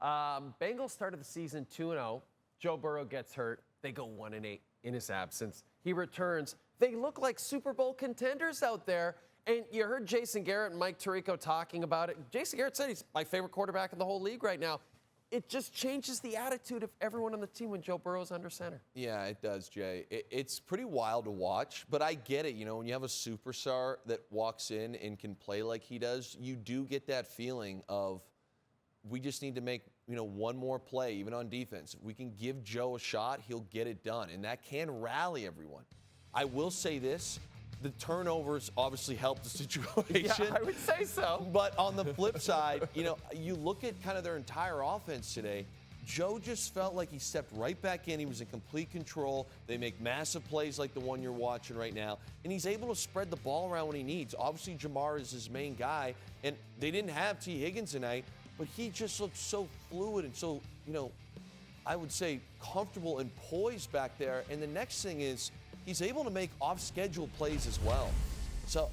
Bengals started the season 2-0. Joe Burrow gets hurt. They go 1-8 in his absence. He returns. They look like Super Bowl contenders out there. And you heard Jason Garrett and Mike Tirico talking about it. Jason Garrett said he's my favorite quarterback in the whole league right now. It just changes the attitude of everyone on the team when Joe Burrow's under center. Yeah, it does, Jay. It's pretty wild to watch, but I get it. You know, when you have a superstar that walks in and can play like he does, you do get that feeling of we just need to make, one more play, even on defense. If we can give Joe a shot, he'll get it done, and that can rally everyone. I will say this. The turnovers obviously helped the situation. Yeah, I would say so. But on the flip side, you look at kind of their entire offense today. Joe just felt like he stepped right back in. He was in complete control. They make massive plays like the one you're watching right now. And he's able to spread the ball around when he needs. Obviously, Jamar is his main guy. And they didn't have T. Higgins tonight, but he just looked so fluid and so, I would say comfortable and poised back there. And the next thing is, he's able to make off-schedule plays as well. So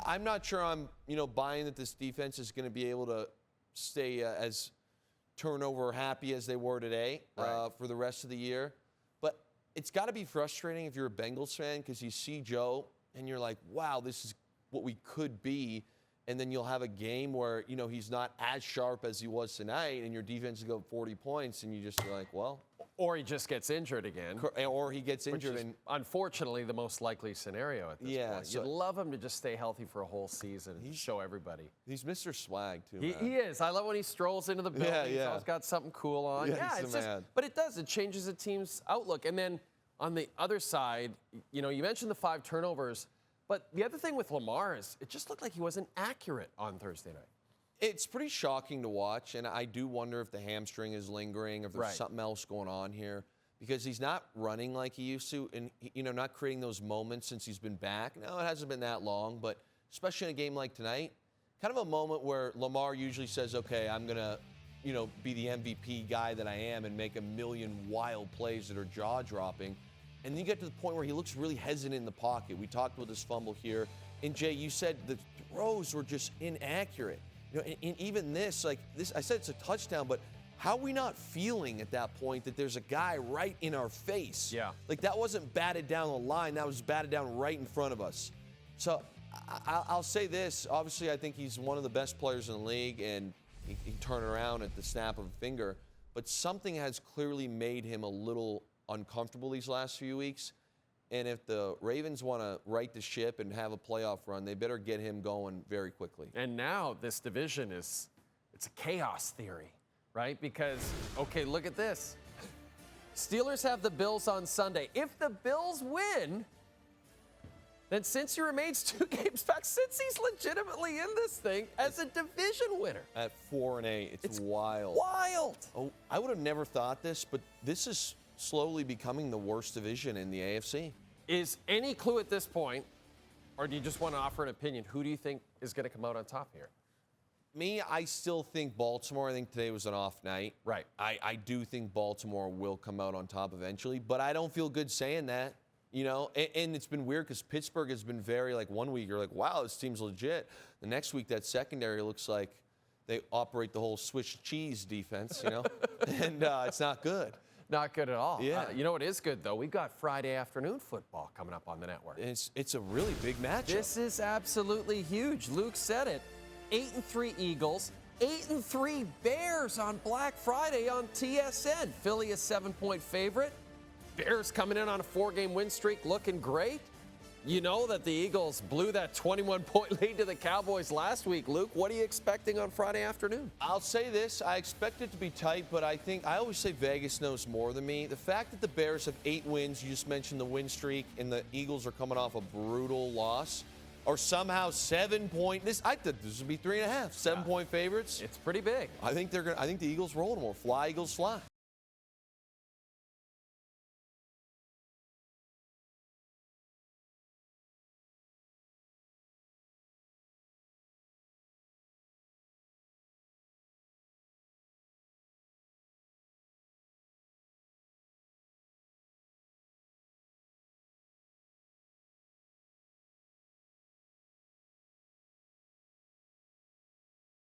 I'm not sure I'm, buying that this defense is going to be able to stay as turnover happy as they were today for the rest of the year. But it's got to be frustrating if you're a Bengals fan because you see Joe and you're like, wow, this is what we could be. And then you'll have a game where, he's not as sharp as he was tonight and your defense will go 40 points and you just feel like, well. Or he just gets injured again. Or he gets injured. Which is, unfortunately, the most likely scenario at this point. So you'd love him to just stay healthy for a whole season and show everybody. He's Mr. Swag, too, He is. I love when he strolls into the building. He's always got something cool on. Yeah, it's just, but it does. It changes a team's outlook. And then on the other side, you mentioned the 5 turnovers. But the other thing with Lamar is it just looked like he wasn't accurate on Thursday night. It's pretty shocking to watch, and I do wonder if the hamstring is lingering, if there's something else going on here, because he's not running like he used to and, not creating those moments since he's been back. Now, it hasn't been that long, but especially in a game like tonight, kind of a moment where Lamar usually says, okay, I'm going to, be the MVP guy that I am and make a million wild plays that are jaw-dropping. And then you get to the point where he looks really hesitant in the pocket. We talked about this fumble here. And, Jay, you said the throws were just inaccurate. And even this, I said it's a touchdown, but how are we not feeling at that point that there's a guy right in our face? Yeah. That wasn't batted down the line. That was batted down right in front of us. So I'll say this. Obviously, I think he's one of the best players in the league, and he can turn around at the snap of a finger. But something has clearly made him a little uncomfortable these last few weeks. And if the Ravens want to right the ship and have a playoff run, they better get him going very quickly. And now this division it's a chaos theory, right? Because, okay, look at this. Steelers have the Bills on Sunday. If the Bills win, then Cincy remains 2 games back. Cincy's legitimately in this thing as a division winner. At 4-8, it's wild. Wild. Oh, I would have never thought this, but this is slowly becoming the worst division in the AFC. Is any clue at this point, or do you just want to offer an opinion? Who do you think is going to come out on top here? Me, I still think Baltimore. I think today was an off night. Right. I do think Baltimore will come out on top eventually, but I don't feel good saying that. And it's been weird because Pittsburgh has been very, one week you're like, wow, this team's legit. The next week, that secondary looks like they operate the whole Swiss cheese defense, and it's not good. Not good at all. Yeah. You know what is good, though? We've got Friday afternoon football coming up on the network. It's a really big matchup. This is absolutely huge. Luke said it. 8-3 Eagles, 8-3 Bears on Black Friday on TSN. Philly a 7-point favorite. Bears coming in on a 4-game win streak, looking great. You know that the Eagles blew that 21-point lead to the Cowboys last week. Luke, what are you expecting on Friday afternoon? I'll say this. I expect it to be tight, but I always say Vegas knows more than me. The fact that the Bears have 8 wins, you just mentioned the win streak, and the Eagles are coming off a brutal loss, or somehow 7-point. I thought this would be 3.5. 7-point favorites. It's pretty big. I think the Eagles roll them, or fly, Eagles fly.